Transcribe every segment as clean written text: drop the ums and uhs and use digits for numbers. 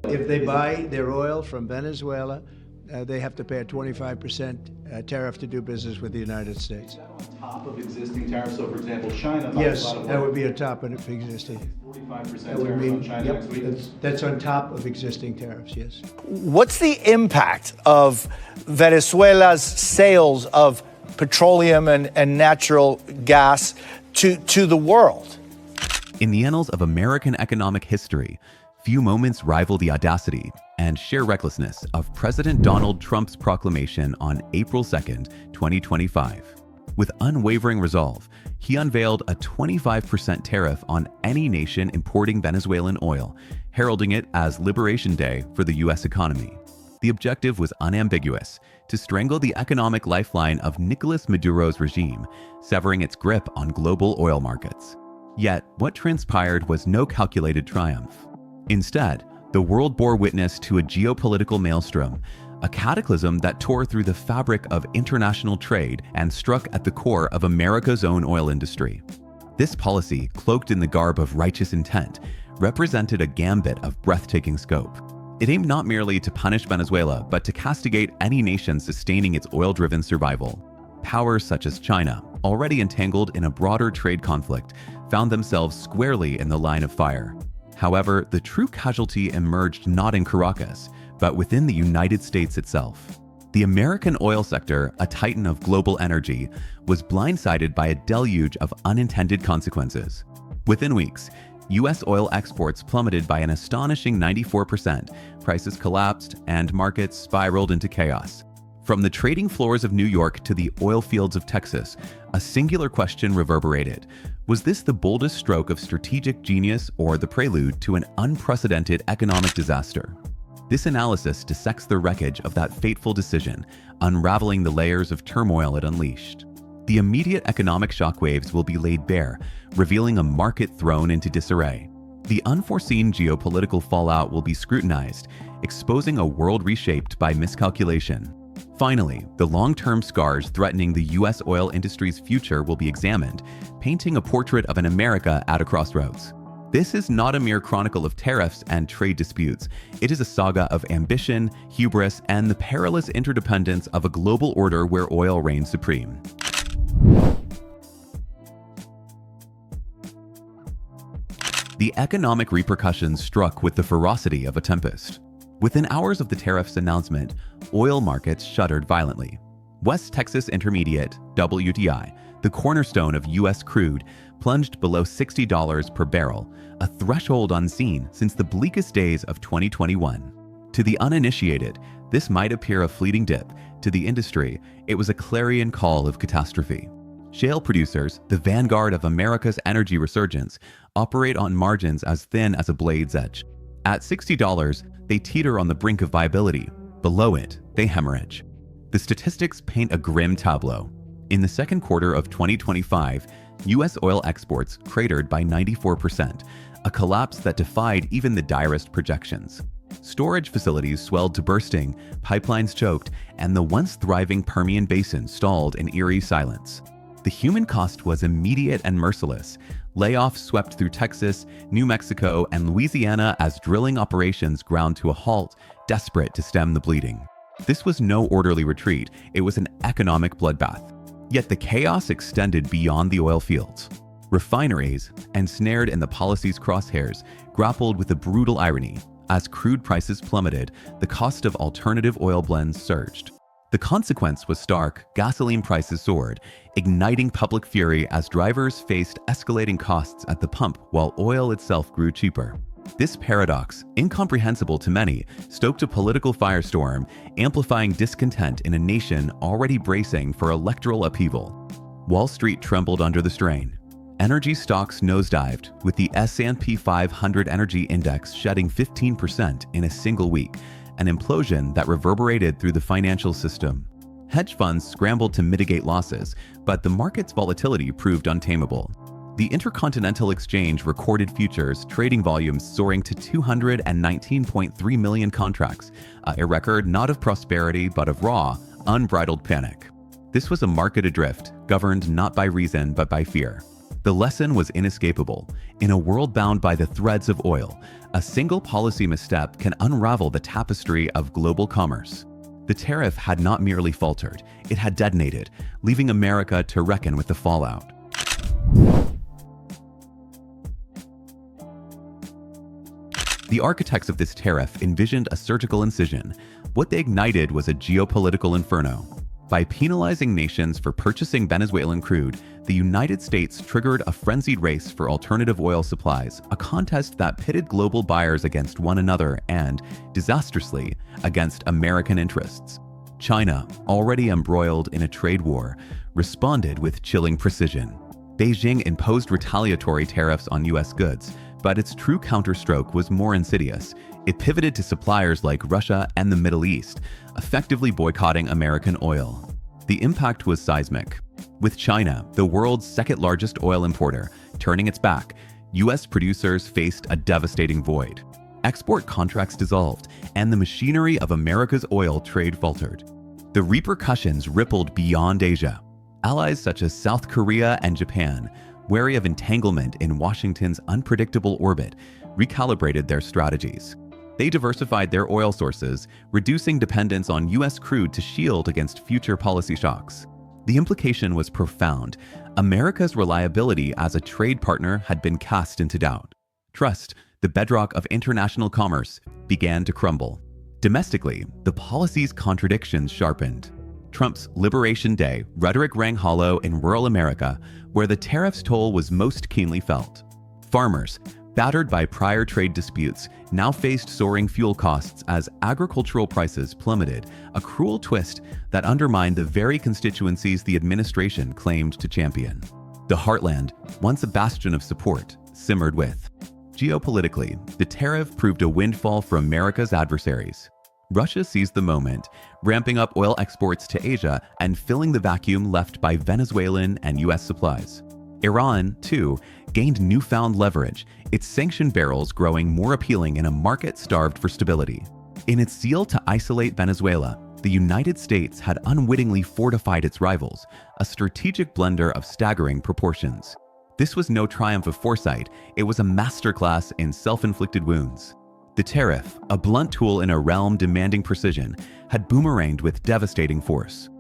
If they buy their oil from Venezuela, they have to pay a 25% tariff to do business with the United States. Is that on top of existing tariffs? So, for example, China buys Yes, a lot of that oil. would be on top of existing. 45% That would tariffs mean, on China yep, next week. that's on top of existing tariffs, yes. What's the impact of Venezuela's sales of petroleum and natural gas to the world? In the annals of American economic history, few moments rival the audacity and sheer recklessness of President Donald Trump's proclamation on April 2nd, 2025. With unwavering resolve, he unveiled a 25% tariff on any nation importing Venezuelan oil, heralding it as Liberation Day for the U.S. economy. The objective was unambiguous: to strangle the economic lifeline of Nicolas Maduro's regime, severing its grip on global oil markets. Yet, what transpired was no calculated triumph. Instead, the world bore witness to a geopolitical maelstrom, a cataclysm that tore through the fabric of international trade and struck at the core of America's own oil industry. This policy, cloaked in the garb of righteous intent, represented a gambit of breathtaking scope. It aimed not merely to punish Venezuela, but to castigate any nation sustaining its oil-driven survival. Powers such as China, already entangled in a broader trade conflict, found themselves squarely in the line of fire. However, the true casualty emerged not in Caracas, but within the United States itself. The American oil sector, a titan of global energy, was blindsided by a deluge of unintended consequences. Within weeks, U.S. oil exports plummeted by an astonishing 94%, prices collapsed, and markets spiraled into chaos. From the trading floors of New York to the oil fields of Texas, a singular question reverberated. Was this the boldest stroke of strategic genius or the prelude to an unprecedented economic disaster? This analysis dissects the wreckage of that fateful decision, unraveling the layers of turmoil it unleashed. The immediate economic shockwaves will be laid bare, revealing a market thrown into disarray. The unforeseen geopolitical fallout will be scrutinized, exposing a world reshaped by miscalculation. Finally, the long-term scars threatening the U.S. oil industry's future will be examined, painting a portrait of an America at a crossroads. This is not a mere chronicle of tariffs and trade disputes. It is a saga of ambition, hubris, and the perilous interdependence of a global order where oil reigns supreme. The economic repercussions struck with the ferocity of a tempest. Within hours of the tariffs announcement, oil markets shuddered violently. West Texas Intermediate, WTI, the cornerstone of U.S. crude, plunged below $60 per barrel, a threshold unseen since the bleakest days of 2021. To the uninitiated, this might appear a fleeting dip. To the industry, it was a clarion call of catastrophe. Shale producers, the vanguard of America's energy resurgence, operate on margins as thin as a blade's edge. At $60, they teeter on the brink of viability. Below it, they hemorrhage. The statistics paint a grim tableau. In the second quarter of 2025, U.S. oil exports cratered by 94%, a collapse that defied even the direst projections. Storage facilities swelled to bursting, pipelines choked, and the once thriving Permian Basin stalled in eerie silence. The human cost was immediate and merciless. Layoffs swept through Texas, New Mexico, and Louisiana as drilling operations ground to a halt, desperate to stem the bleeding. This was no orderly retreat, it was an economic bloodbath. Yet the chaos extended beyond the oil fields. Refineries, ensnared in the policy's crosshairs, grappled with a brutal irony. As crude prices plummeted, the cost of alternative oil blends surged. The consequence was stark. Gasoline prices soared, igniting public fury as drivers faced escalating costs at the pump while oil itself grew cheaper. This paradox, incomprehensible to many, stoked a political firestorm, amplifying discontent in a nation already bracing for electoral upheaval. Wall Street trembled under the strain. Energy stocks nosedived, with the S&P 500 Energy Index shedding 15% in a single week, an implosion that reverberated through the financial system. Hedge funds scrambled to mitigate losses, but the market's volatility proved untamable. The Intercontinental Exchange recorded futures trading volumes soaring to 219.3 million contracts, a record not of prosperity but of raw, unbridled panic. This was a market adrift, governed not by reason but by fear. The lesson was inescapable. In a world bound by the threads of oil, a single policy misstep can unravel the tapestry of global commerce. The tariff had not merely faltered, it had detonated, leaving America to reckon with the fallout. The architects of this tariff envisioned a surgical incision. What they ignited was a geopolitical inferno. By penalizing nations for purchasing Venezuelan crude, the United States triggered a frenzied race for alternative oil supplies, a contest that pitted global buyers against one another and, disastrously, against American interests. China, already embroiled in a trade war, responded with chilling precision. Beijing imposed retaliatory tariffs on U.S. goods, but its true counterstroke was more insidious. It pivoted to suppliers like Russia and the Middle East, effectively boycotting American oil. The impact was seismic. With China, the world's second-largest oil importer, turning its back, U.S. producers faced a devastating void. Export contracts dissolved, and the machinery of America's oil trade faltered. The repercussions rippled beyond Asia. Allies such as South Korea and Japan, wary of entanglement in Washington's unpredictable orbit, recalibrated their strategies. They diversified their oil sources, reducing dependence on U.S. crude to shield against future policy shocks. The implication was profound. America's reliability as a trade partner had been cast into doubt. Trust, the bedrock of international commerce, began to crumble. Domestically, the policy's contradictions sharpened. Trump's Liberation Day rhetoric rang hollow in rural America, where the tariff's toll was most keenly felt. Farmers, battered by prior trade disputes, now faced soaring fuel costs as agricultural prices plummeted, a cruel twist that undermined the very constituencies the administration claimed to champion. The heartland, once a bastion of support, simmered with. Geopolitically, the tariff proved a windfall for America's adversaries. Russia seized the moment, ramping up oil exports to Asia and filling the vacuum left by Venezuelan and U.S. supplies. Iran, too, gained newfound leverage, its sanctioned barrels growing more appealing in a market starved for stability. In its zeal to isolate Venezuela, the United States had unwittingly fortified its rivals, a strategic blender of staggering proportions. This was no triumph of foresight, it was a masterclass in self-inflicted wounds. The tariff, a blunt tool in a realm demanding precision, had boomeranged with devastating force.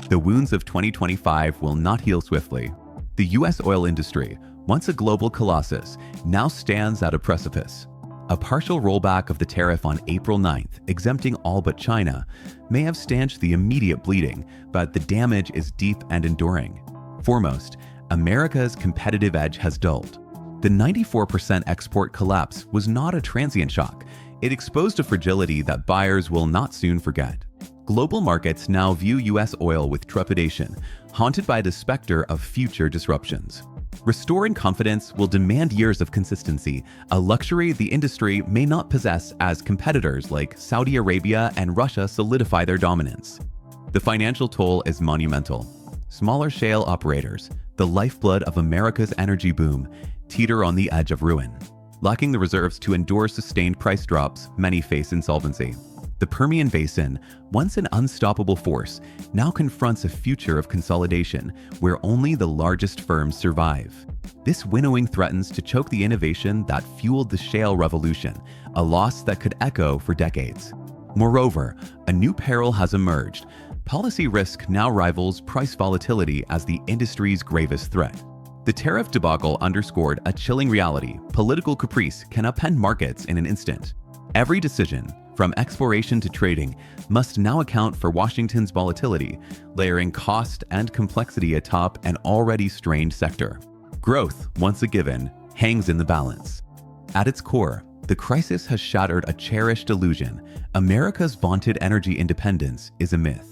The wounds of 2025 will not heal swiftly. The U.S. oil industry, once a global colossus, now stands at a precipice. A partial rollback of the tariff on April 9th, exempting all but China, may have stanched the immediate bleeding, but the damage is deep and enduring. Foremost, America's competitive edge has dulled. The 94% export collapse was not a transient shock. It exposed a fragility that buyers will not soon forget. Global markets now view U.S. oil with trepidation, haunted by the specter of future disruptions. Restoring confidence will demand years of consistency, a luxury the industry may not possess as competitors like Saudi Arabia and Russia solidify their dominance. The financial toll is monumental. Smaller shale operators, the lifeblood of America's energy boom, teeter on the edge of ruin. Lacking the reserves to endure sustained price drops, many face insolvency. The Permian Basin, once an unstoppable force, now confronts a future of consolidation where only the largest firms survive. This winnowing threatens to choke the innovation that fueled the shale revolution, a loss that could echo for decades. Moreover, a new peril has emerged. Policy risk now rivals price volatility as the industry's gravest threat. The tariff debacle underscored a chilling reality: political caprice can upend markets in an instant. Every decision, from exploration to trading, must now account for Washington's volatility, layering cost and complexity atop an already strained sector. Growth, once a given, hangs in the balance. At its core, the crisis has shattered a cherished illusion: America's vaunted energy independence is a myth.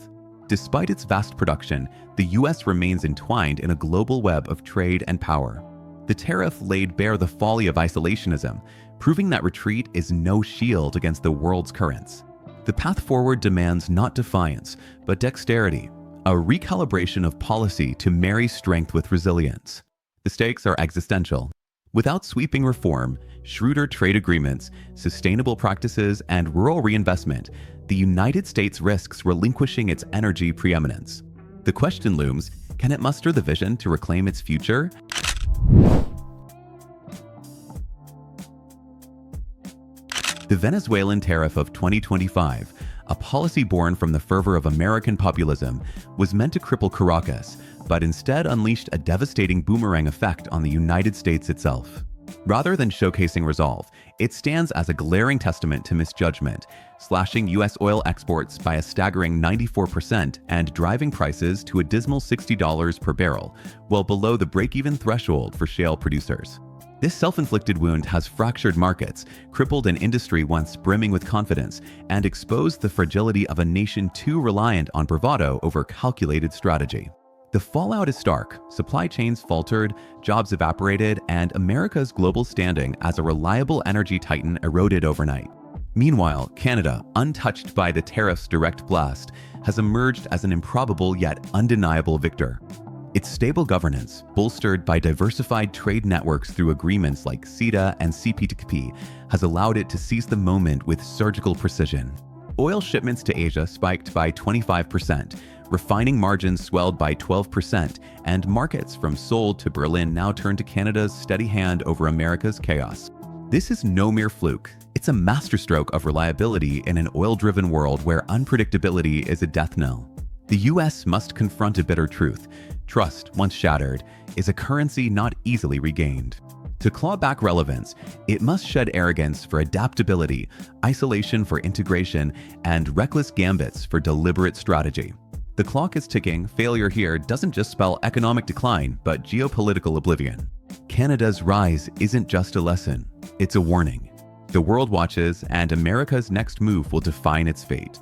Despite its vast production, the U.S. remains entwined in a global web of trade and power. The tariff laid bare the folly of isolationism, proving that retreat is no shield against the world's currents. The path forward demands not defiance, but dexterity, a recalibration of policy to marry strength with resilience. The stakes are existential. Without sweeping reform, shrewder trade agreements, sustainable practices, and rural reinvestment, the United States risks relinquishing its energy preeminence. The question looms, can it muster the vision to reclaim its future? The Venezuelan tariff of 2025, a policy born from the fervor of American populism, was meant to cripple Caracas, but instead unleashed a devastating boomerang effect on the United States itself. Rather than showcasing resolve, it stands as a glaring testament to misjudgment, slashing U.S. oil exports by a staggering 94% and driving prices to a dismal $60 per barrel, well below the break-even threshold for shale producers. This self-inflicted wound has fractured markets, crippled an industry once brimming with confidence, and exposed the fragility of a nation too reliant on bravado over calculated strategy. The fallout is stark. Supply chains faltered, jobs evaporated, and America's global standing as a reliable energy titan eroded overnight. Meanwhile, Canada, untouched by the tariffs' direct blast, has emerged as an improbable yet undeniable victor. Its stable governance, bolstered by diversified trade networks through agreements like CETA and CPTPP, has allowed it to seize the moment with surgical precision. Oil shipments to Asia spiked by 25%, refining margins swelled by 12%, and markets from Seoul to Berlin now turn to Canada's steady hand over America's chaos. This is no mere fluke. It's a masterstroke of reliability in an oil-driven world where unpredictability is a death knell. The US must confront a bitter truth. Trust, once shattered, is a currency not easily regained. To claw back relevance, it must shed arrogance for adaptability, isolation for integration, and reckless gambits for deliberate strategy. The clock is ticking. Failure here doesn't just spell economic decline, but geopolitical oblivion. Canada's rise isn't just a lesson, it's a warning. The world watches, and America's next move will define its fate.